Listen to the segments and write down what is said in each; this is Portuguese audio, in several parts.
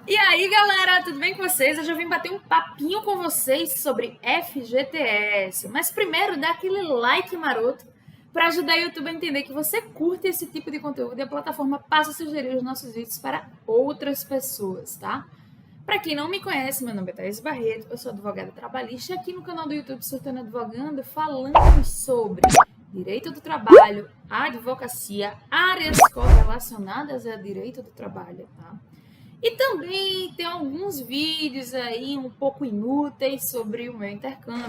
E aí, galera, tudo bem com vocês? Hoje eu vim bater um papinho com vocês sobre FGTS. Mas primeiro, dá aquele like maroto para ajudar o YouTube a entender que você curte esse tipo de conteúdo e a plataforma passa a sugerir os nossos vídeos para outras pessoas, tá? Para quem não me conhece, meu nome é Thaís Barreto, eu sou advogada trabalhista e aqui no canal do YouTube Surtando Advogando falamos sobre direito do trabalho, advocacia, áreas correlacionadas a direito do trabalho, tá? E também tem alguns vídeos aí um pouco inúteis sobre o meu intercâmbio.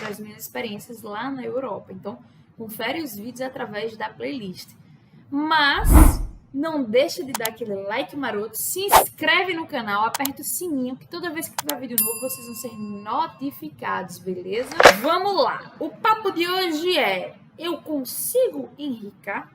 Das minhas experiências lá na Europa. Então, confere os vídeos através da playlist. Mas não deixa de dar aquele like maroto, se inscreve no canal, aperta o sininho, que toda vez que tiver vídeo novo vocês vão ser notificados, beleza? Vamos lá! O papo de hoje é: eu consigo enricar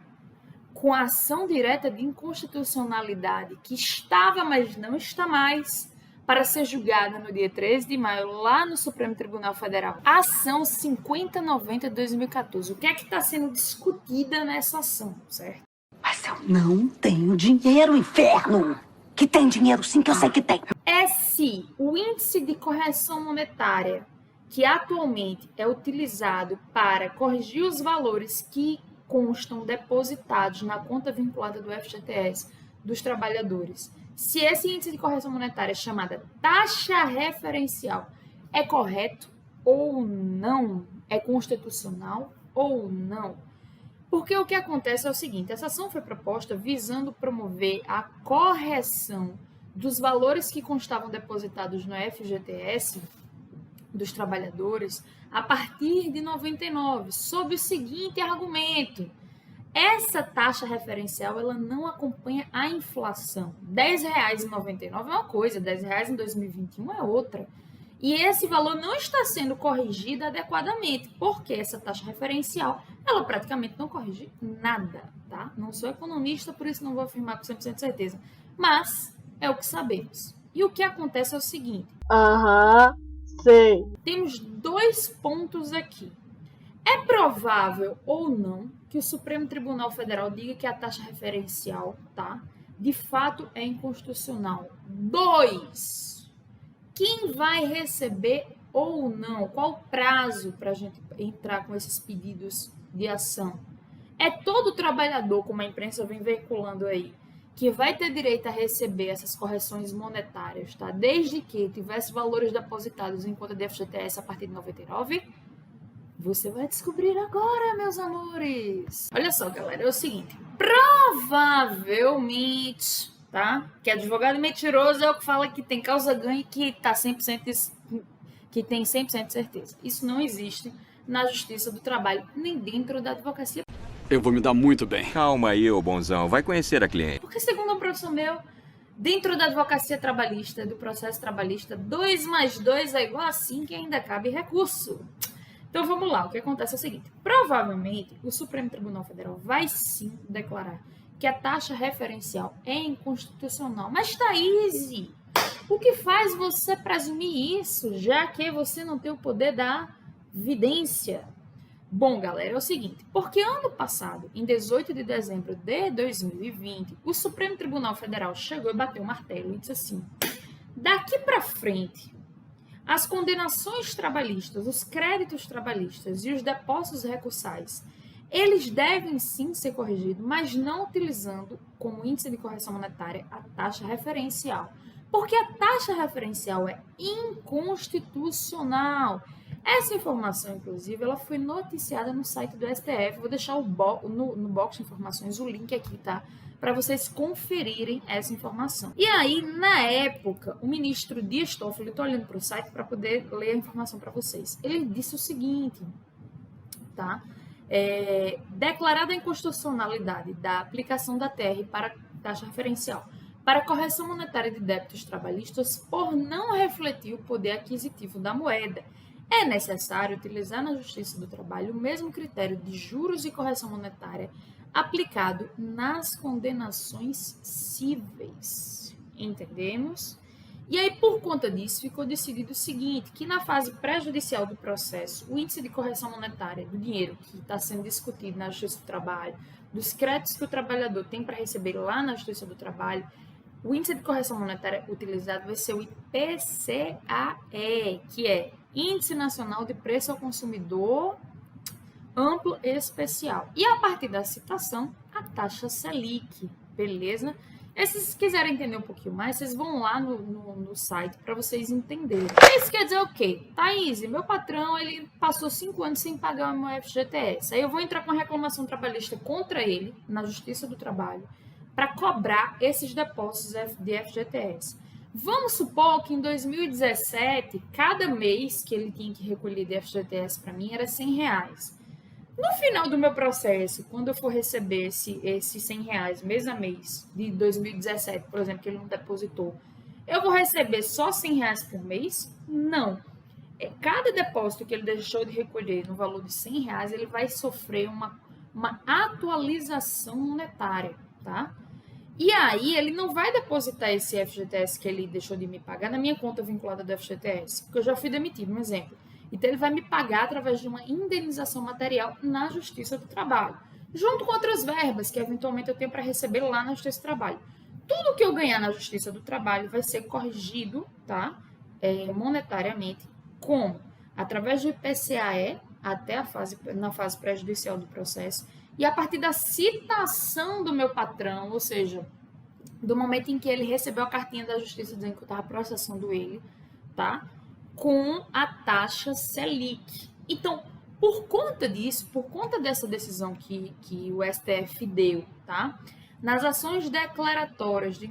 com a ação direta de inconstitucionalidade que estava, mas não está mais, para ser julgada no dia 13 de maio lá no Supremo Tribunal Federal. A ação 5090 de 2014. O que é que está sendo discutida nessa ação, certo? Mas eu não tenho dinheiro, inferno! Que tem dinheiro sim, que eu sei que tem. É se o índice de correção monetária, que atualmente é utilizado para corrigir os valores que constam depositados na conta vinculada do FGTS dos trabalhadores, se esse índice de correção monetária chamada taxa referencial é correto ou não, é constitucional ou não. Porque o que acontece é o seguinte: essa ação foi proposta visando promover a correção dos valores que constavam depositados no FGTS dos trabalhadores a partir de 99, sob o seguinte argumento: essa taxa referencial ela não acompanha a inflação. R$10,99 é uma coisa, R$10 em 2021 é outra. E esse valor não está sendo corrigido adequadamente, porque essa taxa referencial, ela praticamente não corrige nada, tá? Não sou economista, por isso não vou afirmar com 100% de certeza. Mas é o que sabemos. E o que acontece é o seguinte. Sei. Temos dois pontos aqui. É provável ou não que o Supremo Tribunal Federal diga que a taxa referencial, tá, de fato é inconstitucional. 2. Quem vai receber ou não? Qual o prazo para a gente entrar com esses pedidos de ação? É todo trabalhador, como a imprensa vem veiculando aí, que vai ter direito a receber essas correções monetárias, tá? Desde que tivesse valores depositados em conta de FGTS a partir de 99? Você vai descobrir agora, meus amores! Olha só, galera, é o seguinte: provavelmente, tá? Que advogado mentiroso é o que fala que tem causa ganha e que tá 100% que tem 100% de certeza. Isso não existe na Justiça do Trabalho, nem dentro da advocacia. Eu vou me dar muito bem. Calma aí, ô bonzão. Vai conhecer a cliente. Porque, segundo um professor meu, dentro da advocacia trabalhista, do processo trabalhista, 2 mais 2 é igual a 5 e ainda cabe recurso. Então, vamos lá. O que acontece é o seguinte. Provavelmente, o Supremo Tribunal Federal vai sim declarar que a taxa referencial é inconstitucional. Mas, Thaís, o que faz você presumir isso, já que você não tem o poder da vidência? Bom, galera, é o seguinte: porque ano passado, em 18 de dezembro de 2020, o Supremo Tribunal Federal chegou e bateu o martelo e disse assim: daqui para frente, as condenações trabalhistas, os créditos trabalhistas e os depósitos recursais, eles devem sim ser corrigidos, mas não utilizando como índice de correção monetária a taxa referencial. Porque a taxa referencial é inconstitucional. Essa informação, inclusive, ela foi noticiada no site do STF. Vou deixar no box de informações o link aqui, tá? Para vocês conferirem essa informação. E aí, na época, o ministro Dias Toffoli, eu estou olhando para o site para poder ler a informação para vocês. Ele disse o seguinte, tá? Declarada a inconstitucionalidade da aplicação da TR para taxa referencial para correção monetária de débitos trabalhistas por não refletir o poder aquisitivo da moeda, é necessário utilizar na Justiça do Trabalho o mesmo critério de juros e correção monetária aplicado nas condenações cíveis. Entendemos? E aí, por conta disso, ficou decidido o seguinte, que na fase pré-judicial do processo, o índice de correção monetária do dinheiro que está sendo discutido na Justiça do Trabalho, dos créditos que o trabalhador tem para receber lá na Justiça do Trabalho, o índice de correção monetária utilizado vai ser o IPCAE, que é Índice Nacional de Preço ao Consumidor Amplo e Especial. E a partir da citação, a taxa Selic, beleza? E se vocês quiserem entender um pouquinho mais, vocês vão lá no site para vocês entenderem. Isso quer dizer o quê? Thaís, meu patrão, ele passou 5 anos sem pagar o meu FGTS. Aí eu vou entrar com uma reclamação trabalhista contra ele, na Justiça do Trabalho, para cobrar esses depósitos de FGTS. Vamos supor que em 2017, cada mês que ele tinha que recolher de FGTS para mim era R$100. No final do meu processo, quando eu for receber esses R$100 mês a mês de 2017, por exemplo, que ele não depositou, eu vou receber só R$100 por mês? Não. Cada depósito que ele deixou de recolher no valor de R$100, ele vai sofrer uma atualização monetária, tá? E aí, ele não vai depositar esse FGTS que ele deixou de me pagar na minha conta vinculada do FGTS, porque eu já fui demitido, um exemplo. Então, ele vai me pagar através de uma indenização material na Justiça do Trabalho, junto com outras verbas que, eventualmente, eu tenho para receber lá na Justiça do Trabalho. Tudo que eu ganhar na Justiça do Trabalho vai ser corrigido, tá? Monetariamente, como? Através do IPCAE, até na fase pré-judicial do processo, e a partir da citação do meu patrão, ou seja, do momento em que ele recebeu a cartinha da Justiça dizendo que eu estava processando ele, tá? Com a taxa Selic. Então, por conta disso, por conta dessa decisão que o STF deu, tá? Nas ações declaratórias de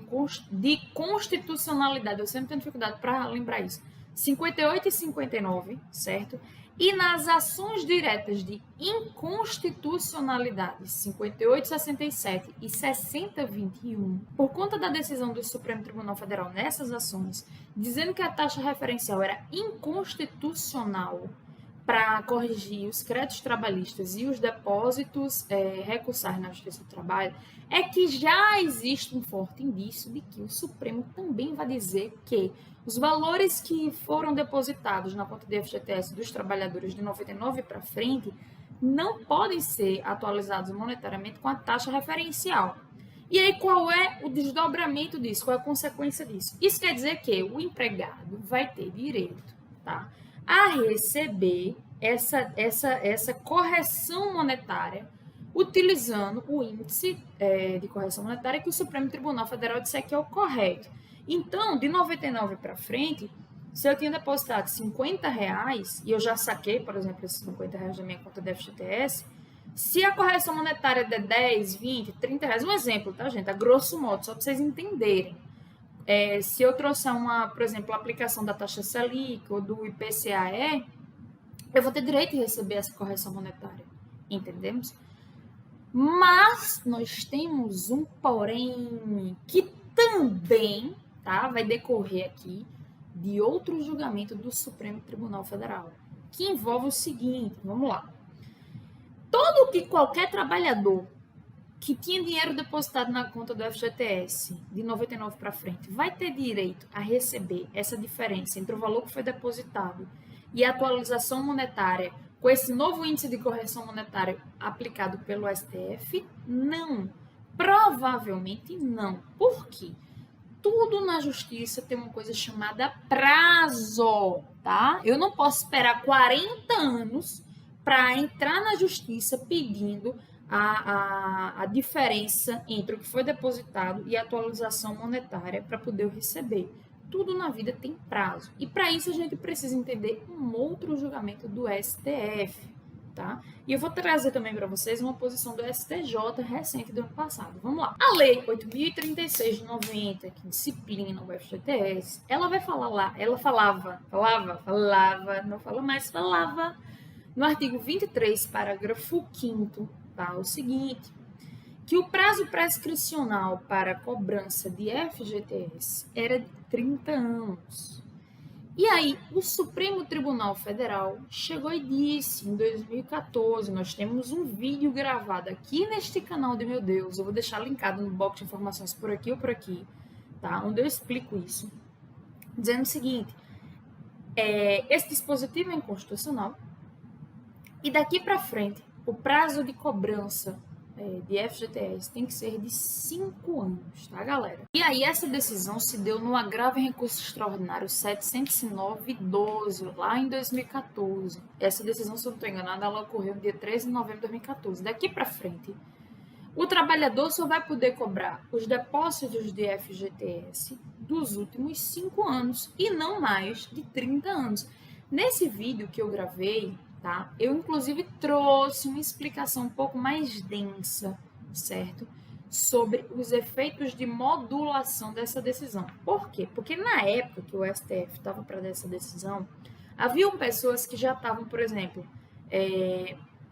constitucionalidade, eu sempre tenho dificuldade para lembrar isso, 58 e 59, certo? E nas ações diretas de inconstitucionalidade, 58, 67 e 60, 21, por conta da decisão do Supremo Tribunal Federal nessas ações, dizendo que a taxa referencial era inconstitucional para corrigir os créditos trabalhistas e os depósitos recursais na Justiça do Trabalho, é que já existe um forte indício de que o Supremo também vai dizer que os valores que foram depositados na conta de FGTS dos trabalhadores de 99 para frente não podem ser atualizados monetariamente com a taxa referencial. E aí, qual é o desdobramento disso? Qual é a consequência disso? Isso quer dizer que o empregado vai ter direito, tá, a receber essa correção monetária utilizando o índice de correção monetária que o Supremo Tribunal Federal disser que é o correto. Então, de 99 para frente, se eu tinha depositado R$50 e eu já saquei, por exemplo, esses R$50 da minha conta da FGTS, se a correção monetária der 10, 20, R$30, um exemplo, tá, gente? A grosso modo, só para vocês entenderem. Se eu trouxer por exemplo, a aplicação da taxa Selic ou do IPCAE, eu vou ter direito de receber essa correção monetária, entendemos? Mas nós temos um porém que também, tá, vai decorrer aqui de outro julgamento do Supremo Tribunal Federal, que envolve o seguinte, vamos lá. Qualquer trabalhador que tinha dinheiro depositado na conta do FGTS de 99 para frente vai ter direito a receber essa diferença entre o valor que foi depositado e a atualização monetária com esse novo índice de correção monetária aplicado pelo STF? Não. Provavelmente não. Por quê? Tudo na justiça tem uma coisa chamada prazo, tá? Eu não posso esperar 40 anos para entrar na justiça pedindo a diferença entre o que foi depositado e a atualização monetária para poder receber. Tudo na vida tem prazo. E para isso a gente precisa entender um outro julgamento do STF, tá? E eu vou trazer também para vocês uma posição do STJ recente do ano passado. Vamos lá. A Lei 8.036 de 90, que disciplina o FGTS, ela vai falar lá, ela falava, não fala mais, falava no artigo 23, parágrafo 5º, tá? O seguinte, que o prazo prescricional para cobrança de FGTS era de 30 anos. E aí, o Supremo Tribunal Federal chegou e disse, em 2014, nós temos um vídeo gravado aqui neste canal de Meu Deus, eu vou deixar linkado no box de informações por aqui ou por aqui, tá? Onde eu explico isso. dizendo o seguinte, esse dispositivo é inconstitucional e daqui para frente o prazo de cobrança de FGTS tem que ser de 5 anos, tá, galera? E aí essa decisão se deu no agravo em recurso extraordinário 709/12, lá em 2014. Essa decisão, se eu não estou enganada, ela ocorreu no dia 13 de novembro de 2014. Daqui para frente, o trabalhador só vai poder cobrar os depósitos de FGTS dos últimos 5 anos e não mais de 30 anos. Nesse vídeo que eu gravei, tá? Eu, inclusive, trouxe uma explicação um pouco mais densa, certo? Sobre os efeitos de modulação dessa decisão. Por quê? Porque na época que o STF estava para dar essa decisão, haviam pessoas que já estavam, por exemplo,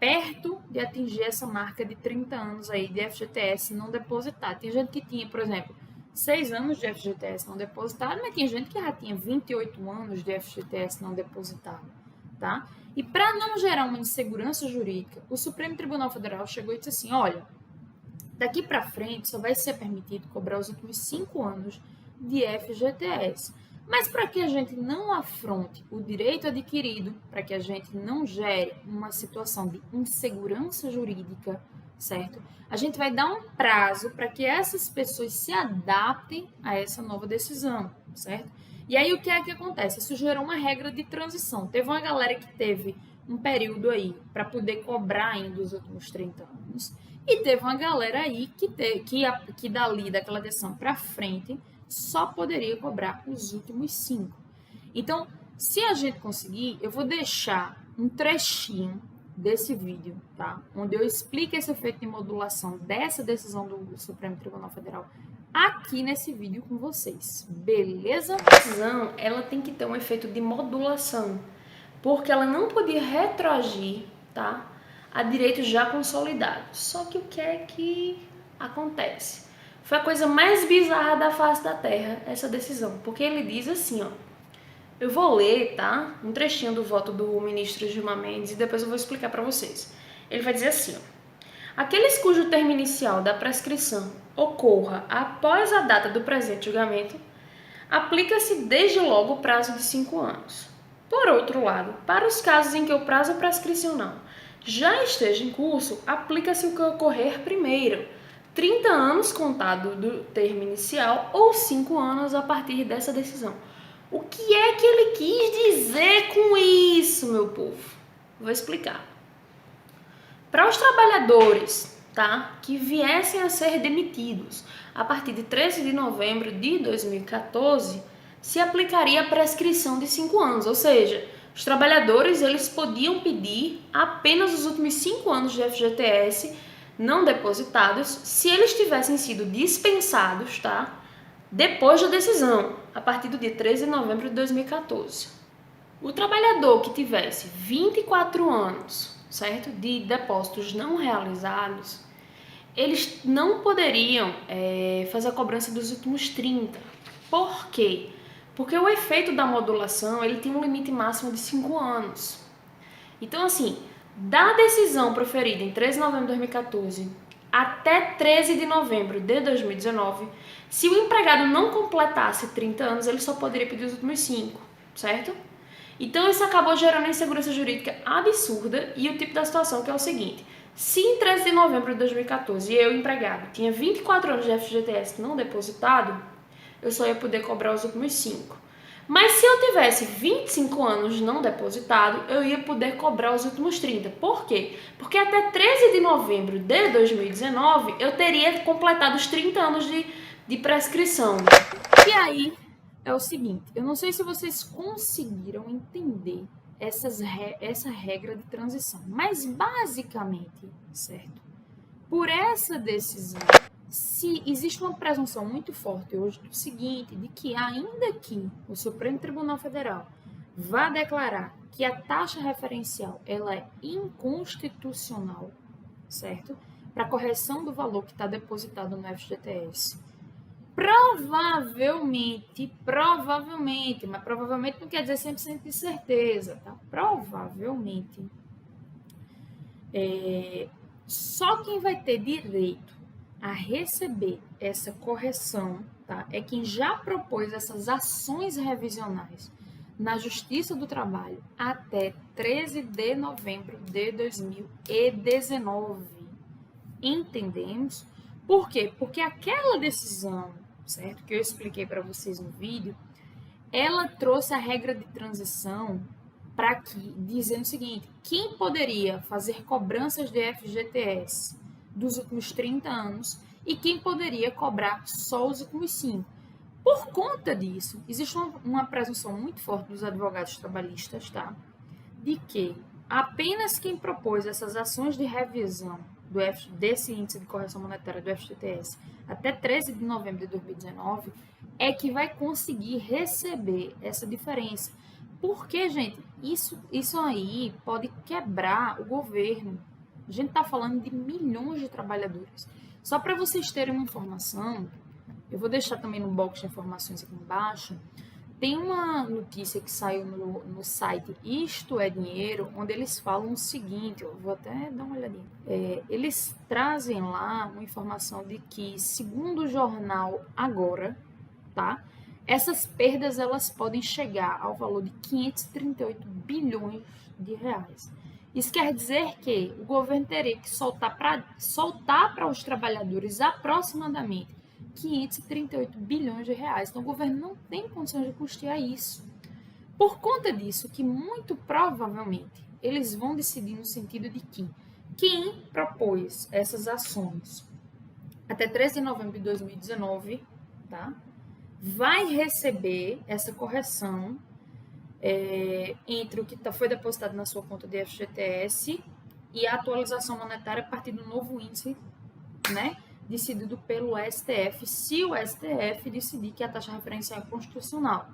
perto de atingir essa marca de 30 anos aí de FGTS não depositado. Tem gente que tinha, por exemplo, 6 anos de FGTS não depositado, mas tem gente que já tinha 28 anos de FGTS não depositado, tá? E para não gerar uma insegurança jurídica, o Supremo Tribunal Federal chegou e disse assim, olha, daqui para frente só vai ser permitido cobrar os últimos 5 anos de FGTS. Mas para que a gente não afronte o direito adquirido, para que a gente não gere uma situação de insegurança jurídica, certo? A gente vai dar um prazo para que essas pessoas se adaptem a essa nova decisão, certo? E aí o que é que acontece? Isso gerou uma regra de transição. Teve uma galera que teve um período aí para poder cobrar ainda os últimos 30 anos. E teve uma galera aí que dali daquela decisão para frente só poderia cobrar os últimos 5. Então, se a gente conseguir, eu vou deixar um trechinho desse vídeo, tá? Onde eu explico esse efeito de modulação dessa decisão do Supremo Tribunal Federal aqui nesse vídeo com vocês, beleza? A decisão, ela tem que ter um efeito de modulação, porque ela não podia retroagir, tá? A direitos já consolidados. Só que o que é que acontece? Foi a coisa mais bizarra da face da Terra, essa decisão, porque ele diz assim, ó, eu vou ler, tá? Um trechinho do voto do ministro Gilmar Mendes e depois eu vou explicar para vocês. Ele vai dizer assim, ó, aqueles cujo termo inicial da prescrição ocorra após a data do presente julgamento, aplica-se desde logo o prazo de 5 anos. Por outro lado, para os casos em que o prazo prescricional já esteja em curso, aplica-se o que ocorrer primeiro, 30 anos contado do termo inicial ou 5 anos a partir dessa decisão. O que é que ele quis dizer com isso, meu povo? Vou explicar. Para os trabalhadores, tá, que viessem a ser demitidos a partir de 13 de novembro de 2014, se aplicaria a prescrição de 5 anos, ou seja, os trabalhadores eles podiam pedir apenas os últimos 5 anos de FGTS não depositados se eles tivessem sido dispensados, tá, depois da decisão, a partir do dia 13 de novembro de 2014. O trabalhador que tivesse 24 anos, certo, de depósitos não realizados, eles não poderiam fazer a cobrança dos últimos 30. Por quê? Porque o efeito da modulação ele tem um limite máximo de 5 anos. Então, assim, da decisão proferida em 13 de novembro de 2014 até 13 de novembro de 2019, se o empregado não completasse 30 anos, ele só poderia pedir os últimos 5, certo? Então, isso acabou gerando uma insegurança jurídica absurda e o tipo da situação que é o seguinte, se em 13 de novembro de 2014 eu, empregado, tinha 24 anos de FGTS não depositado, eu só ia poder cobrar os últimos 5. Mas se eu tivesse 25 anos não depositado, eu ia poder cobrar os últimos 30. Por quê? Porque até 13 de novembro de 2019, eu teria completado os 30 anos de prescrição. E aí, é o seguinte, eu não sei se vocês conseguiram entender essa regra de transição, mas basicamente, certo? Por essa decisão, se existe uma presunção muito forte hoje do seguinte, de que ainda que o Supremo Tribunal Federal vá declarar que a taxa referencial ela é inconstitucional, certo? Para correção do valor que está depositado no FGTS, provavelmente, mas provavelmente não quer dizer 100% de certeza, tá? Provavelmente, só quem vai ter direito a receber essa correção, tá? tá? É quem já propôs essas ações revisionais na Justiça do Trabalho até 13 de novembro de 2019. Entendemos? Por quê? Porque aquela decisão, certo? Que eu expliquei para vocês no vídeo, ela trouxe a regra de transição para aqui, dizendo o seguinte: quem poderia fazer cobranças de FGTS dos últimos 30 anos e quem poderia cobrar só os últimos 5. Por conta disso, existe uma presunção muito forte dos advogados trabalhistas, tá? De que apenas quem propôs essas ações de revisão desse índice de correção monetária do FGTS até 13 de novembro de 2019 é que vai conseguir receber essa diferença. Porque, gente, isso aí pode quebrar o governo. A gente está falando de milhões de trabalhadores. Só para vocês terem uma informação, eu vou deixar também no box de informações aqui embaixo, tem uma notícia que saiu no site Isto é Dinheiro, onde eles falam o seguinte, eu vou até dar uma olhadinha. Eles trazem lá uma informação de que, segundo o jornal Agora, tá? Essas perdas elas podem chegar ao valor de 538 bilhões de reais. Isso quer dizer que o governo teria que soltar para os trabalhadores aproximadamente 538 bilhões de reais. Então, o governo não tem condições de custear isso. Por conta disso, que muito provavelmente eles vão decidir no sentido de que quem propôs essas ações até 13 de novembro de 2019, tá, vai receber essa correção entre o que foi depositado na sua conta de FGTS e a atualização monetária a partir do novo índice, né, decidido pelo STF, se o STF decidir que a taxa referencial é constitucional.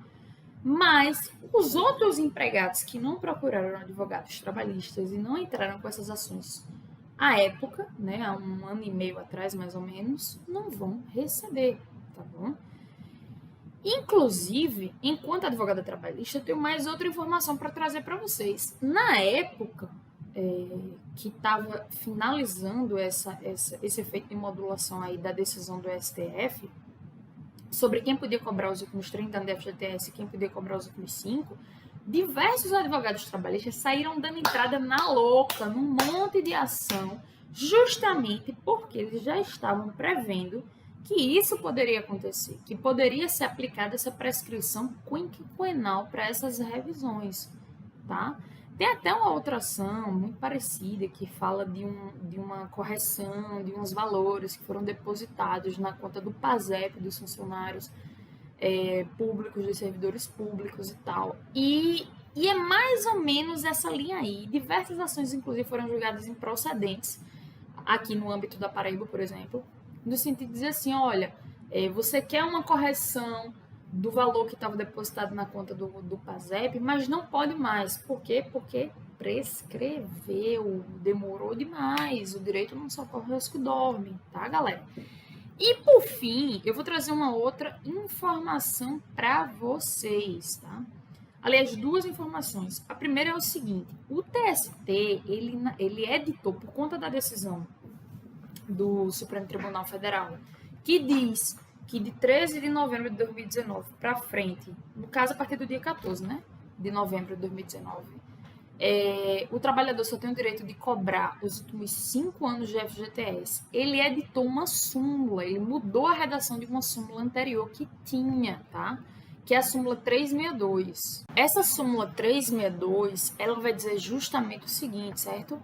Mas os outros empregados que não procuraram advogados trabalhistas e não entraram com essas ações à época, né, há 1 ano e meio atrás, mais ou menos, não vão receber, tá bom? Inclusive, enquanto advogada trabalhista, eu tenho mais outra informação para trazer para vocês. Na época que estava finalizando esse efeito de modulação aí da decisão do STF, sobre quem podia cobrar os últimos 30 anos de FGTS e quem podia cobrar os últimos 5, diversos advogados trabalhistas saíram dando entrada na louca, num monte de ação, justamente porque eles já estavam prevendo que isso poderia acontecer, que poderia ser aplicada essa prescrição quinquenal para essas revisões, tá? Tem até uma outra ação muito parecida que fala de uma correção de uns valores que foram depositados na conta do PASEP dos funcionários públicos, dos servidores públicos e tal. E é mais ou menos essa linha aí. Diversas ações, inclusive, foram julgadas improcedentes aqui no âmbito da Paraíba, por exemplo, no sentido de dizer assim, olha, você quer uma correção do valor que estava depositado na conta do PASEP, mas não pode mais. Por quê? Porque prescreveu, demorou demais, o direito não socorre aos que dormem, tá, galera? E, por fim, eu vou trazer uma outra informação para vocês, tá? Aliás, 2 informações. A primeira é o seguinte, o TST, ele editou, por conta da decisão do Supremo Tribunal Federal, que diz que de 13 de novembro de 2019 para frente, no caso a partir do dia 14, né, de novembro de 2019, o trabalhador só tem o direito de cobrar os últimos 5 anos de FGTS. Ele editou uma súmula, ele mudou a redação de uma súmula anterior que tinha, tá? Que é a súmula 362. Essa súmula 362, ela vai dizer justamente o seguinte, certo?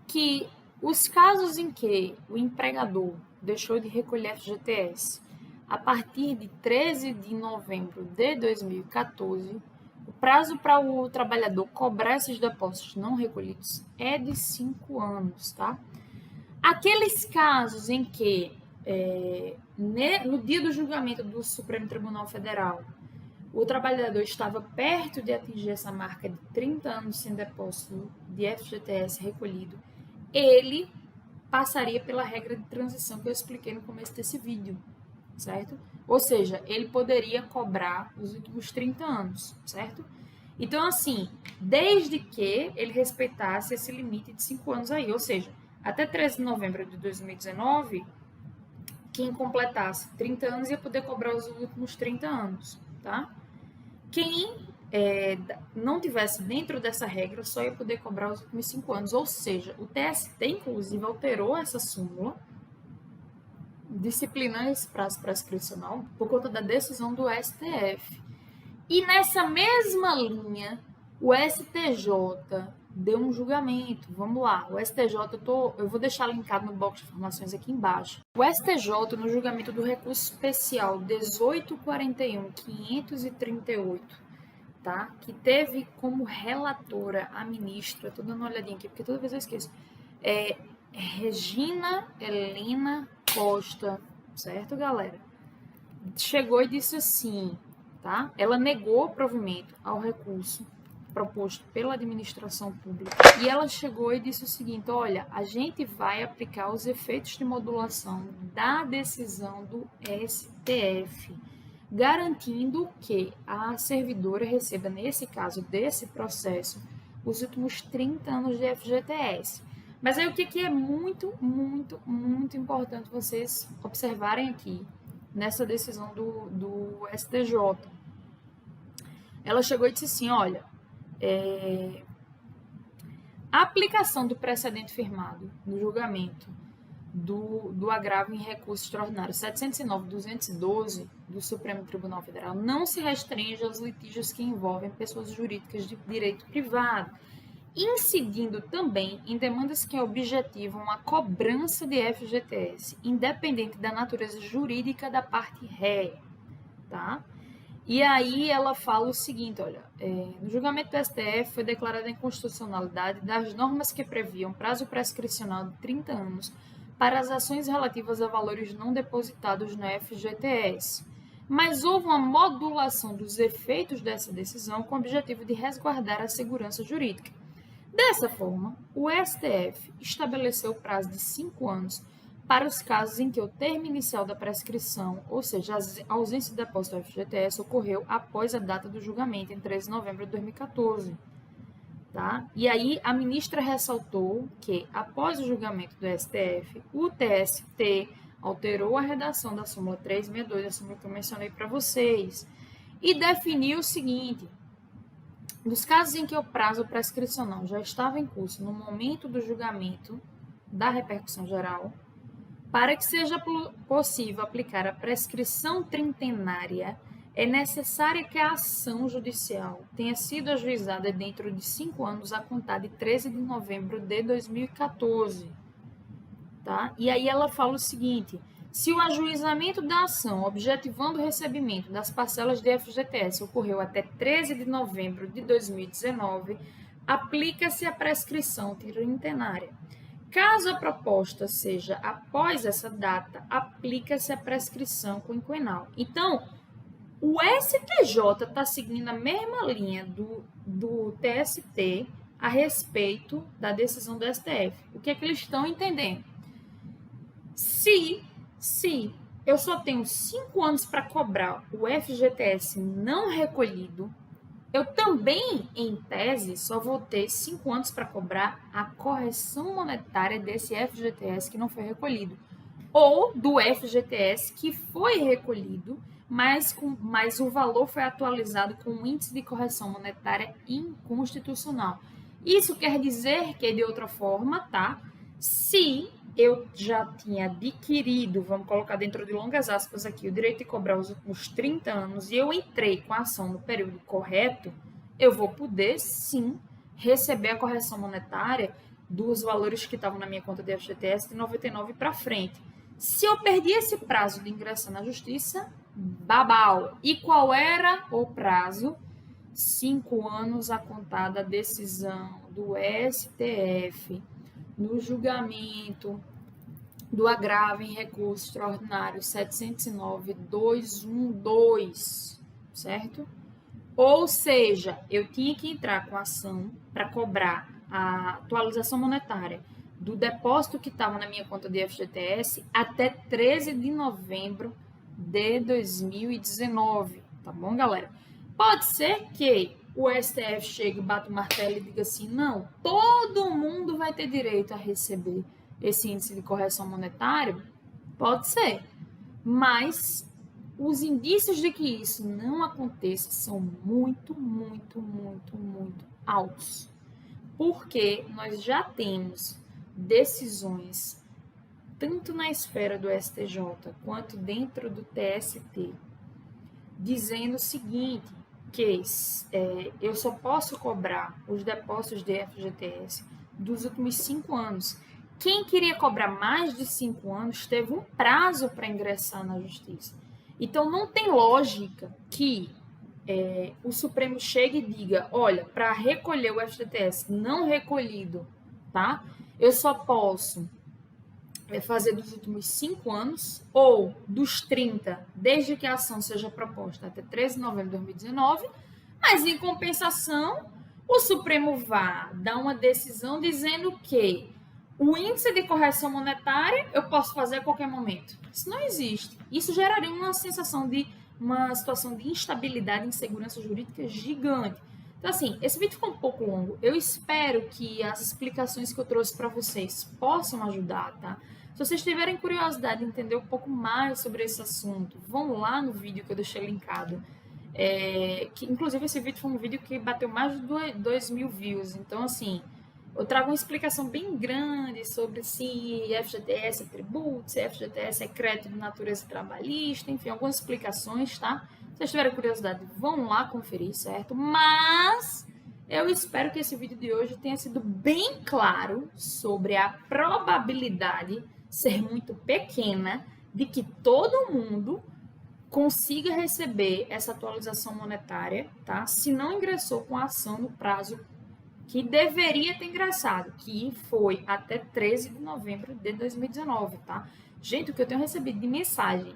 Que os casos em que o empregador deixou de recolher FGTS a partir de 13 de novembro de 2014, o prazo para o trabalhador cobrar esses depósitos não recolhidos é de 5 anos, tá? Aqueles casos em que, no dia do julgamento do Supremo Tribunal Federal, o trabalhador estava perto de atingir essa marca de 30 anos sem depósito de FGTS recolhido, ele passaria pela regra de transição que eu expliquei no começo desse vídeo, certo? Ou seja, ele poderia cobrar os últimos 30 anos, certo? Então, assim, desde que ele respeitasse esse limite de 5 anos aí, ou seja, até 13 de novembro de 2019, quem completasse 30 anos ia poder cobrar os últimos 30 anos, tá? Quem não tivesse dentro dessa regra só ia poder cobrar os últimos 5 anos. Ou seja, o TST, inclusive, alterou essa súmula, disciplinando esse prazo prescricional por conta da decisão do STF. E nessa mesma linha, o STJ deu um julgamento. Vamos lá, o STJ, eu vou deixar linkado no box de informações aqui embaixo. O STJ, no julgamento do recurso especial 1841.538, tá? Que teve como relatora a ministra, estou dando uma olhadinha aqui, porque toda vez eu esqueço, Regina Helena Costa, certo, galera? Chegou e disse assim, tá? Ela negou o provimento ao recurso proposto pela administração pública e ela chegou e disse o seguinte: olha, a gente vai aplicar os efeitos de modulação da decisão do STF, garantindo que a servidora receba, nesse caso desse processo, os últimos 30 anos de FGTS. Mas aí o que é muito, muito, muito importante vocês observarem aqui nessa decisão do STJ. Ela chegou e disse assim, olha, a aplicação do precedente firmado no julgamento do agravo em recurso extraordinário 709.212 do Supremo Tribunal Federal não se restringe aos litígios que envolvem pessoas jurídicas de direito privado, incidindo também em demandas que objetivam a cobrança de FGTS, independente da natureza jurídica da parte réia, tá? E aí ela fala o seguinte, olha, no julgamento do STF foi declarada a inconstitucionalidade das normas que previam prazo prescricional de 30 anos para as ações relativas a valores não depositados no FGTS, mas houve uma modulação dos efeitos dessa decisão com o objetivo de resguardar a segurança jurídica. Dessa forma, o STF estabeleceu o prazo de 5 anos para os casos em que o termo inicial da prescrição, ou seja, a ausência de depósito do FGTS, ocorreu após a data do julgamento, em 13 de novembro de 2014. Tá? E aí, a ministra ressaltou que, após o julgamento do STF, o TST alterou a redação da súmula 362, a súmula que eu mencionei para vocês, e definiu o seguinte: nos casos em que o prazo prescricional já estava em curso no momento do julgamento da repercussão geral, para que seja possível aplicar a prescrição trintenária, é necessário que a ação judicial tenha sido ajuizada dentro de 5 anos a contar de 13 de novembro de 2014. Tá? E aí ela fala o seguinte: se o ajuizamento da ação objetivando o recebimento das parcelas de FGTS ocorreu até 13 de novembro de 2019, aplica-se a prescrição trintenária. Caso a proposta seja após essa data, aplica-se a prescrição quinquenal. Então, o STJ está seguindo a mesma linha do TST a respeito da decisão do STF. O que é que eles estão entendendo? Se eu só tenho 5 anos para cobrar o FGTS não recolhido, eu também, em tese, só vou ter 5 anos para cobrar a correção monetária desse FGTS que não foi recolhido, ou do FGTS que foi recolhido, mas o valor foi atualizado com um índice de correção monetária inconstitucional. Isso quer dizer que, de outra forma, tá? Se eu já tinha adquirido, vamos colocar dentro de longas aspas aqui, o direito de cobrar os últimos 30 anos e eu entrei com a ação no período correto, eu vou poder, sim, receber a correção monetária dos valores que estavam na minha conta de FGTS de 99 para frente. Se eu perdi esse prazo de ingressar na justiça, babau. E qual era o prazo? 5 anos a contar da decisão do STF no julgamento do agravo em recurso extraordinário 709.212, certo? Ou seja, eu tinha que entrar com a ação para cobrar a atualização monetária do depósito que estava na minha conta de FGTS até 13 de novembro de 2019, tá bom, galera? Pode ser que o STF chegue, bata o martelo e diga assim, não, todo mundo vai ter direito a receber esse índice de correção monetária? Pode ser, Mas os indícios de que isso não aconteça são muito, muito, muito, muito altos. Porque nós já temos decisões, tanto na esfera do STJ quanto dentro do TST, dizendo o seguinte, que eu só posso cobrar os depósitos de FGTS dos últimos 5 anos. Quem queria cobrar mais de 5 anos teve um prazo para ingressar na justiça. Então, não tem lógica que o Supremo chegue e diga, olha, para recolher o FGTS não recolhido, tá? Eu só posso fazer dos últimos 5 anos ou dos 30, desde que a ação seja proposta até 13 de novembro de 2019, mas, em compensação, o Supremo vai dar uma decisão dizendo que o índice de correção monetária eu posso fazer a qualquer momento. Isso não existe. Isso geraria uma sensação de uma situação de instabilidade e insegurança jurídica gigante. Então, assim, esse vídeo ficou um pouco longo. Eu espero que as explicações que eu trouxe para vocês possam ajudar, tá? Se vocês tiverem curiosidade de entender um pouco mais sobre esse assunto, vão lá no vídeo que eu deixei linkado. Que, inclusive, esse vídeo foi um vídeo que bateu mais de 2.000 views. Então, assim, eu trago uma explicação bem grande sobre se FGTS é tributo, se FGTS é crédito de natureza trabalhista, enfim, algumas explicações, tá? Se vocês tiverem curiosidade, vão lá conferir, certo? Mas eu espero que esse vídeo de hoje tenha sido bem claro sobre a probabilidade ser muito pequena de que todo mundo consiga receber essa atualização monetária, tá? Se não ingressou com a ação no prazo que deveria ter ingressado, que foi até 13 de novembro de 2019, tá? Gente, o que eu tenho recebido de mensagem,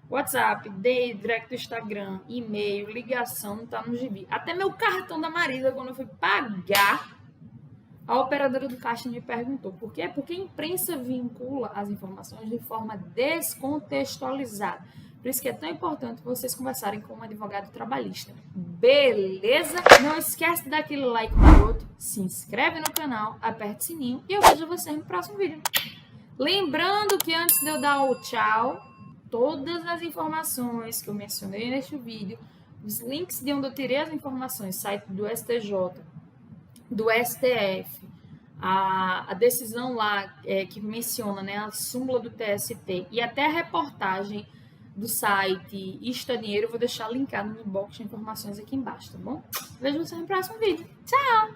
WhatsApp, direct do Instagram, e-mail, ligação, não tá no gibi. Até meu cartão da Marisa, quando eu fui pagar, a operadora do caixa me perguntou por quê? Porque a imprensa vincula as informações de forma descontextualizada. Por isso que é tão importante vocês conversarem com um advogado trabalhista. Beleza? Não esquece de dar aquele like maroto, se inscreve no canal, aperta o sininho e eu vejo vocês no próximo vídeo. Lembrando que antes de eu dar o tchau, todas as informações que eu mencionei neste vídeo, os links de onde eu tirei as informações, site do STJ, do STF, a decisão lá que menciona, né, a súmula do TST e até a reportagem do site Isto é Dinheiro, eu vou deixar linkado no box de informações aqui embaixo, tá bom? Vejo você no próximo vídeo. Tchau!